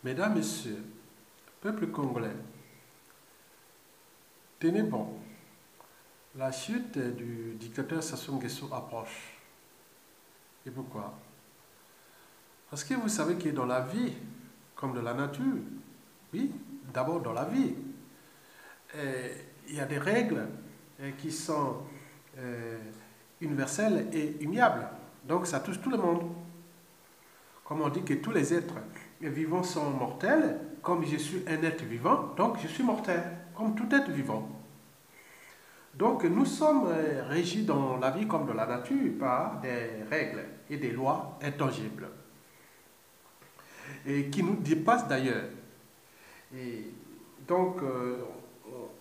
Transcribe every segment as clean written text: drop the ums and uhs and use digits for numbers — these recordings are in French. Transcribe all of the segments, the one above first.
Mesdames, Messieurs, peuple congolais, tenez bon, la chute du dictateur Sassou Nguesso approche. Et pourquoi? Parce que vous savez que dans la vie, comme dans la nature, oui, d'abord dans la vie, il y a des règles qui sont euh, universelles et immuables. Donc ça touche tout le monde. Comme on dit que tous les êtres vivants sont mortels, comme je suis un être vivant, donc je suis mortel, comme tout être vivant. Donc nous sommes régis dans la vie comme dans la nature par des règles et des lois intangibles et qui nous dépassent d'ailleurs. Et donc,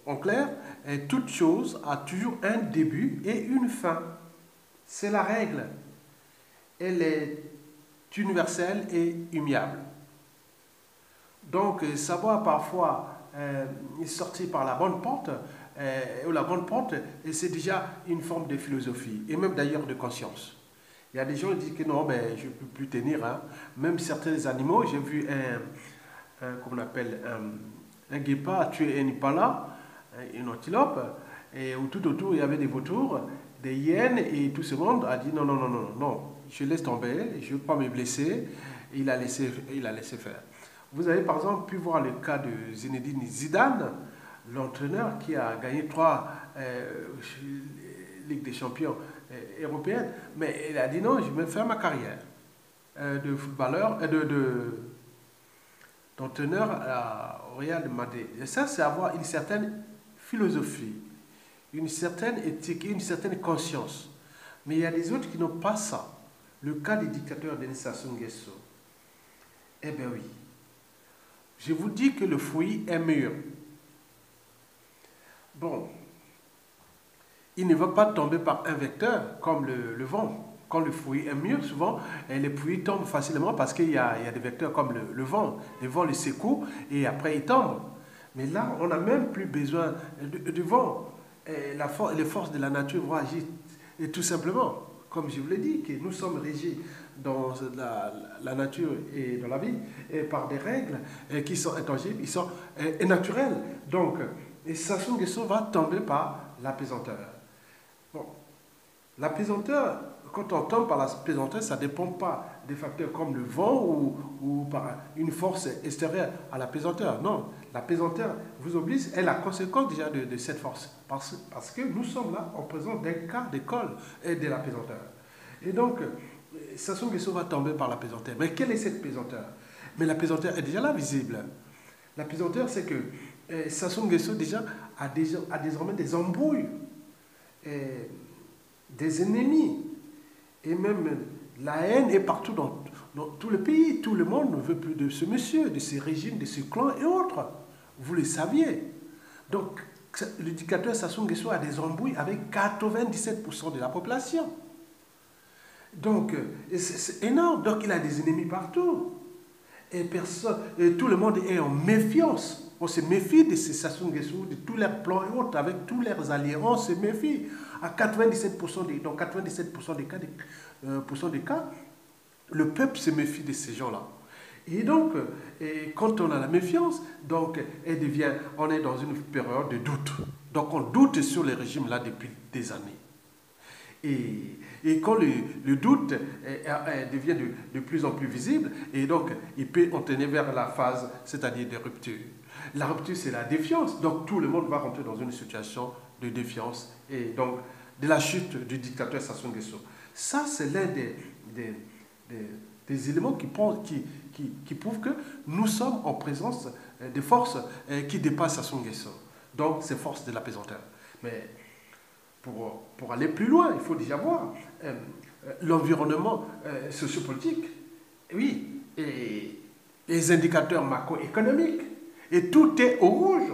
en clair, toute chose a toujours un début et une fin. C'est la règle. Elle est universelle et immuable. Donc, savoir parfois sortir par la bonne porte, ou la bonne porte, c'est déjà une forme de philosophie, et même d'ailleurs de conscience. Il y a des gens qui disent que non, ben, je ne peux plus tenir. Hein. Même certains animaux, j'ai vu comment on appelle, un guépard tuer un impala, une antilope, et tout autour il y avait des vautours, des hyènes, et tout ce monde a dit non, non, non, non, non, je laisse tomber, je ne veux pas me blesser. Il a laissé faire. Vous avez par exemple pu voir le cas de Zinedine Zidane, l'entraîneur qui a gagné 3 Ligues des Champions européennes, mais il a dit non, je vais faire ma carrière de footballeur, d'entraîneur au Real de Madrid. Et ça, c'est avoir une certaine philosophie, une certaine éthique, une certaine conscience. Mais il y a des autres qui n'ont pas ça. Le cas du dictateur Denis Sassou Nguesso. Eh bien oui. Je vous dis que le fruit est mûr. Bon, il ne va pas tomber par un vecteur comme le vent. Quand le fruit est mûr, souvent, les fruits tombent facilement parce qu'il y a des vecteurs comme le vent. Le vent le secoue et après il tombe. Mais là, on n'a même plus besoin du vent. Et les forces de la nature vont agir et tout simplement. Comme je vous l'ai dit, que nous sommes régis dans la nature et dans la vie et par des règles qui sont intangibles, ils sont naturels. Donc, Sassou Nguesso va tomber par l'apaisanteur. Bon, l'apaisanteur, quand on tombe par l'apaisanteur, ça ne dépend pas des facteurs comme le vent ou par une force extérieure à l'apaisanteur. Non, l'apaisanteur vous oblige, est la conséquence déjà de cette force. Parce que nous sommes là en présence d'un cas d'école et de l'apaisanteur. Et donc, Sassou Nguesso va tomber par l'apaisanteur. Mais quelle est cette apaisanteur? Mais l'apaisanteur est déjà là, visible. L'apaisanteur, c'est que Sassou Nguesso déjà a désormais des embrouilles, des ennemis, et même la haine est partout dans tout le pays. Tout le monde ne veut plus de ce monsieur, de ces régimes, de ce clan et autres. Vous le saviez. Donc, le dictateur Sassou Nguesso a des embrouilles avec 97% de la population. Donc, c'est énorme. Donc, il a des ennemis partout. Et tout le monde est en méfiance. On se méfie de ces Sassou Nguesso, de tous leurs plans et autres, avec tous leurs alliés. On se méfie. À 97%, dans 97% des cas, le peuple se méfie de ces gens-là. Et donc, quand on a la méfiance, donc, on est dans une période de doute. Donc, on doute sur les régimes-là depuis des années. Et quand le doute devient de plus en plus visible, et donc il peut entraîner vers la phase, c'est-à-dire de rupture. La rupture, c'est la défiance. Donc tout le monde va rentrer dans une situation de défiance et donc de la chute du dictateur Sassou Nguesso. Ça, c'est l'un des éléments qui prouvent que nous sommes en présence de forces qui dépassent Sassou Nguesso. Donc, ces forces de l'apaisanteur. Mais pour aller plus loin, il faut déjà voir l'environnement sociopolitique, oui, et les indicateurs macroéconomiques, et tout est au rouge.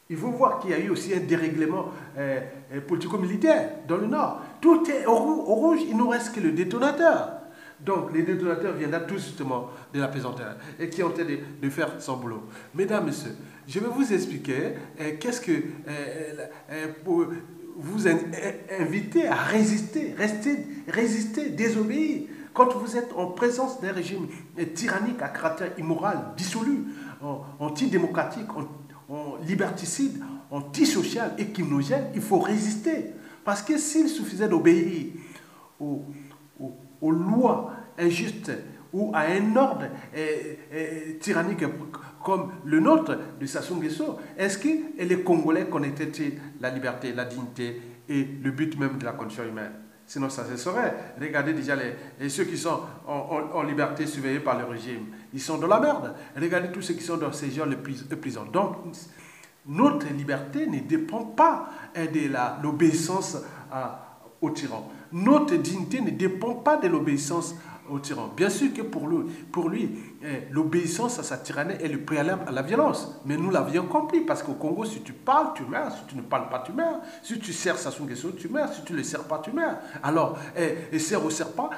Il faut voir qu'il y a eu aussi un dérèglement politico-militaire dans le Nord. Tout est au rouge, il ne nous reste que le détonateur. Donc, les détonateurs viennent tout justement de l'apaisanteur et qui ont tenté de faire son boulot. Mesdames, Messieurs, je vais vous expliquer qu'est-ce que pour vous inviter à résister, désobéir Quand vous êtes en présence d'un régime tyrannique à caractère immoral, dissolu, antidémocratique, liberticide, antisocial et criminogène, il faut résister. Parce que s'il suffisait d'obéir aux lois injustes ou à un ordre tyrannique comme le nôtre de Sassou Nguesso, est-ce que les Congolais connaîtraient-ils la liberté, la dignité et le but même de la condition humaine? Sinon, ça se saurait. Regardez déjà ceux qui sont en liberté surveillés par le régime. Ils sont dans la merde. Regardez tous ceux qui sont dans ces gens les prisons. Donc, notre liberté ne dépend pas de l'obéissance au tyran. Notre dignité ne dépend pas de l'obéissance au tyran. Bien sûr que pour lui l'obéissance à sa tyrannie est le préalable à la violence. Mais nous l'avions compris, parce qu'au Congo, si tu parles, tu meurs. Si tu ne parles pas, tu meurs. Si tu sers Sassou Nguesso, tu meurs. Si tu ne le sers pas, tu meurs. Alors, sers ou sers pas,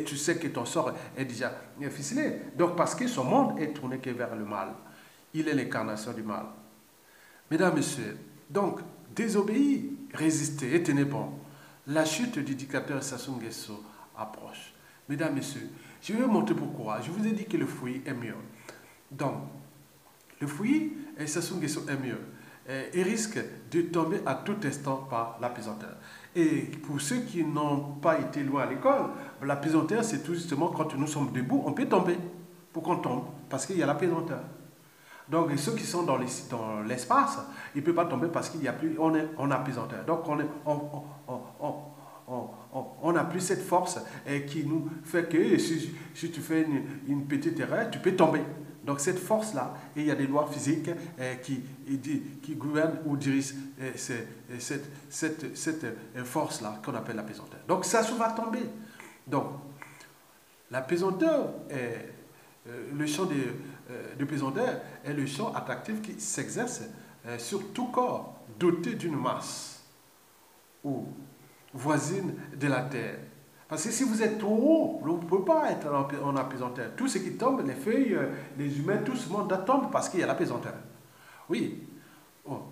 tu sais que ton sort est déjà ficelé. Donc, parce que son monde est tourné que vers le mal. Il est l'incarnation du mal. Mesdames, Messieurs, donc, désobéir, résister et tenez bon. La chute du dictateur Sassou Nguesso approche. Mesdames, Messieurs, je vais vous montrer pourquoi. Je vous ai dit que le fouillis est mieux. Donc, le fouillis et Sassou Nguesso est mieux. Il risque de tomber à tout instant par l'apaisanteur. Et pour ceux qui n'ont pas été loin à l'école, l'apaisanteur, c'est tout justement quand nous sommes debout, on peut tomber. Pour qu'on tombe, parce qu'il y a l'apaisanteur. Donc, ceux qui sont dans l'espace, ils ne peuvent pas tomber parce qu'il n'y a plus, on est en apaisanteur. Donc, on n'a plus cette force qui nous fait que si tu fais une petite erreur, tu peux tomber. Donc, cette force-là, et il y a des lois physiques qui gouvernent ou dirigent cette force-là qu'on appelle l'apaisanteur. Donc, ça va tomber. Donc, l'apaisanteur le champ de pesanteur est le champ attractif qui s'exerce sur tout corps doté d'une masse ou voisine de la Terre. Parce que si vous êtes trop haut, vous ne pouvez pas être en apesanteur. Tout ce qui tombe, les feuilles, les humains, tout ce monde tombe parce qu'il y a l'apesanteur. Oui. Bon.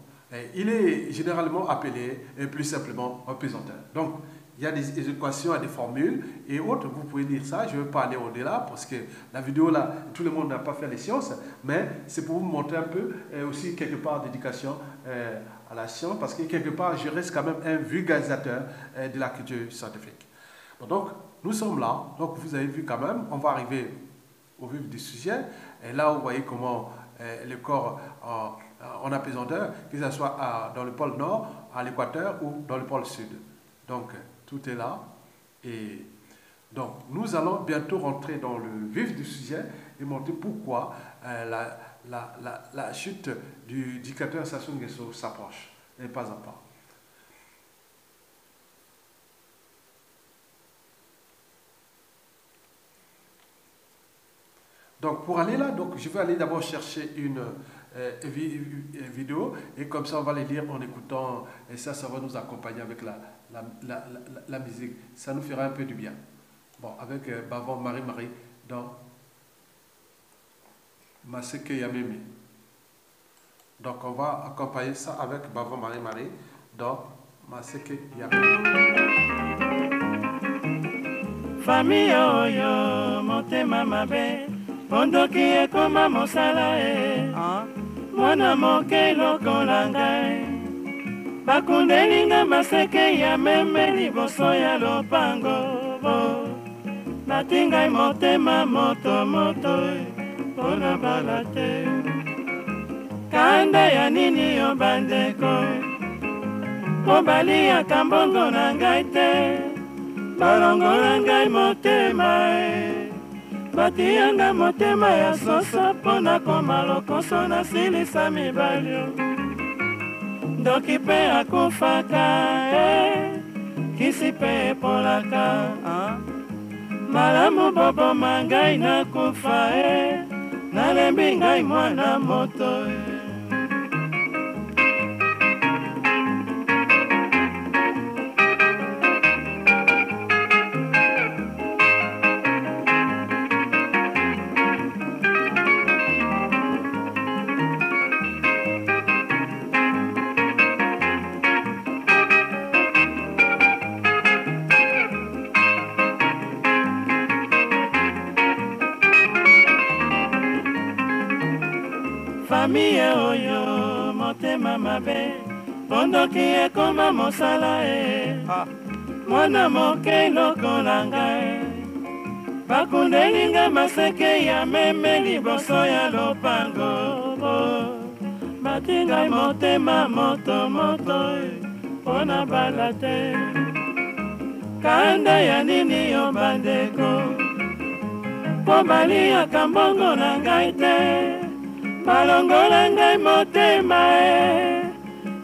Il est généralement appelé plus simplement apesanteur. Donc, il y a des équations, des formules et autres. Vous pouvez lire ça. Je ne vais pas aller au-delà parce que la vidéo là, tout le monde n'a pas fait les sciences. Mais c'est pour vous montrer un peu aussi quelque part d'éducation à la science. Parce que quelque part, je reste quand même un vulgarisateur de la culture scientifique. Donc, nous sommes là. Donc, vous avez vu quand même, on va arriver au vif du sujet. Et là, vous voyez comment le corps en apesanteur, que ce soit dans le pôle nord, à l'équateur ou dans le pôle sud. Donc, tout est là. Et donc, nous allons bientôt rentrer dans le vif du sujet et montrer pourquoi la chute du dictateur Sassou Nguesso s'approche, et pas à pas. Donc, pour aller là, donc, je vais aller d'abord chercher une vidéo et comme ça, on va les lire en écoutant et ça va nous accompagner avec la musique. Ça nous fera un peu du bien. Bon, avec Bavon Marie-Marie dans Maseke Yamemi. Donc, on va accompagner ça avec Bavon Marie-Marie dans Maseke Yamemi. Famille oyo, motema mabe. Pondoki ekoma mosala mwana moke lokola ngai bakundelinga maseke ya meme liboso ya lopango bati ngai motema moto mpona bala te kanda ya nini yo bandeko mpo baliaka mbongo na ngai te balongola ngai motema batianga motema ya soso mpona koma lokoso nasilisa mibali ndoki mpe akufaka kisi mpe epolaka malamu boboma ngai nakufa nalembi ngai mwana moto famille oyo motema mabe pondoki ekoma mosala mwana moke lokola ngai bakundelinga maseke ya meme liboso ya lopango batingai motema motomoto mpona bala te kanda ya nini yo bandeko mpo baliaka mbongo na ngai te balongola ngai motema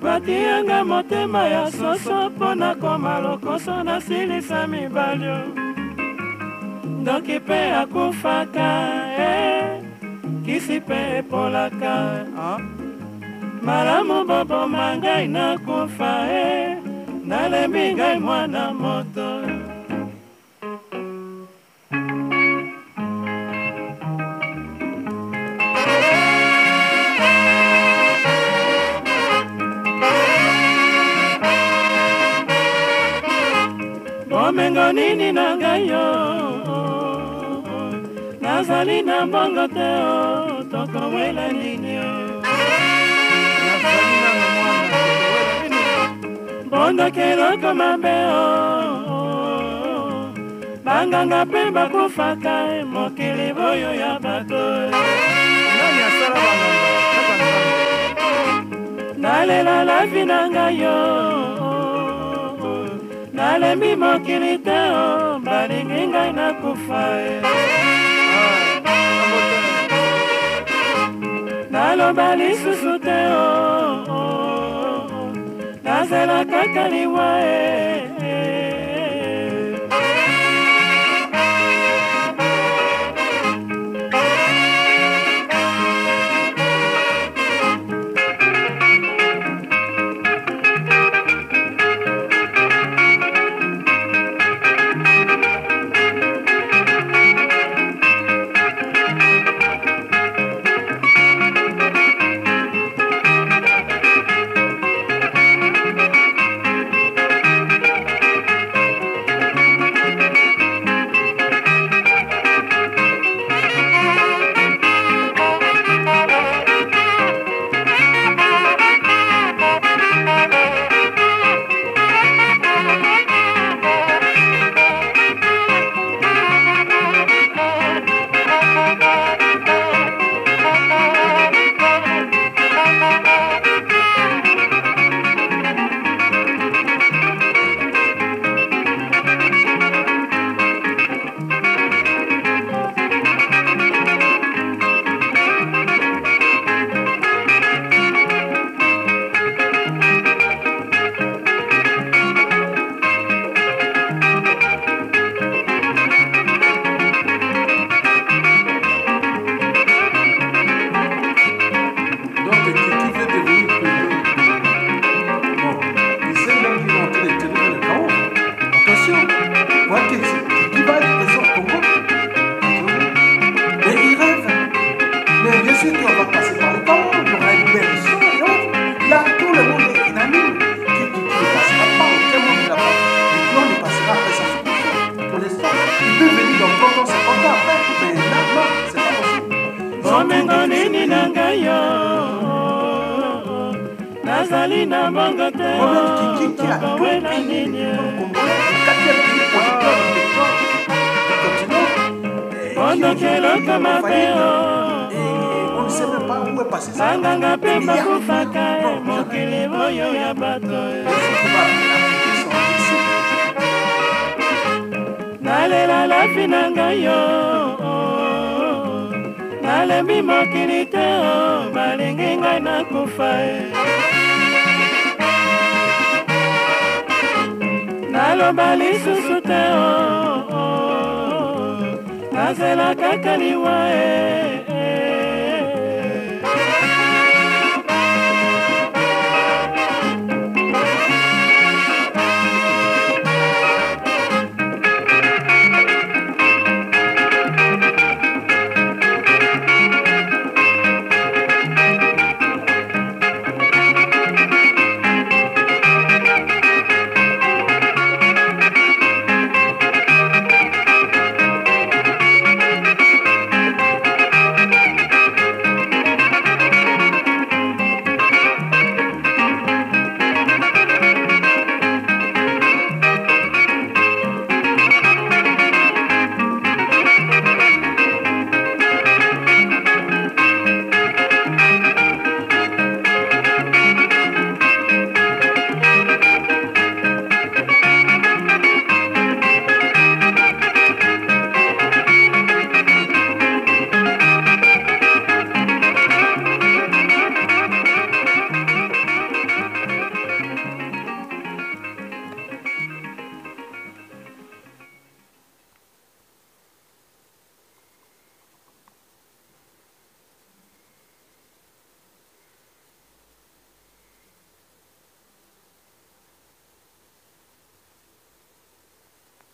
batianga motema ya soso mpona koma lokoso nasilisa mibalio ndoki mpe akufaka kisi mpe epolaka malamu boboma ngai nakufa nalembi ngai mwana moto bomengo nini na ngai yo nazali na mbongo te tokomwela nini bondokeloko mabe banganga mpe bakufaka mokili boyo ya bato nalela lavi na ngai yo nalembi mokili te balingi ngai nakufa naloba lisusu te nazela kaka liwa nazali na mbongo te tokowela nini bondokeloko mabe banganga mpe bakufaka mokili boyo ya bato nalela lafi na ngai yo nalembi mokili te balingi ngai nakufa naloba lisusu te nazela kaka liwa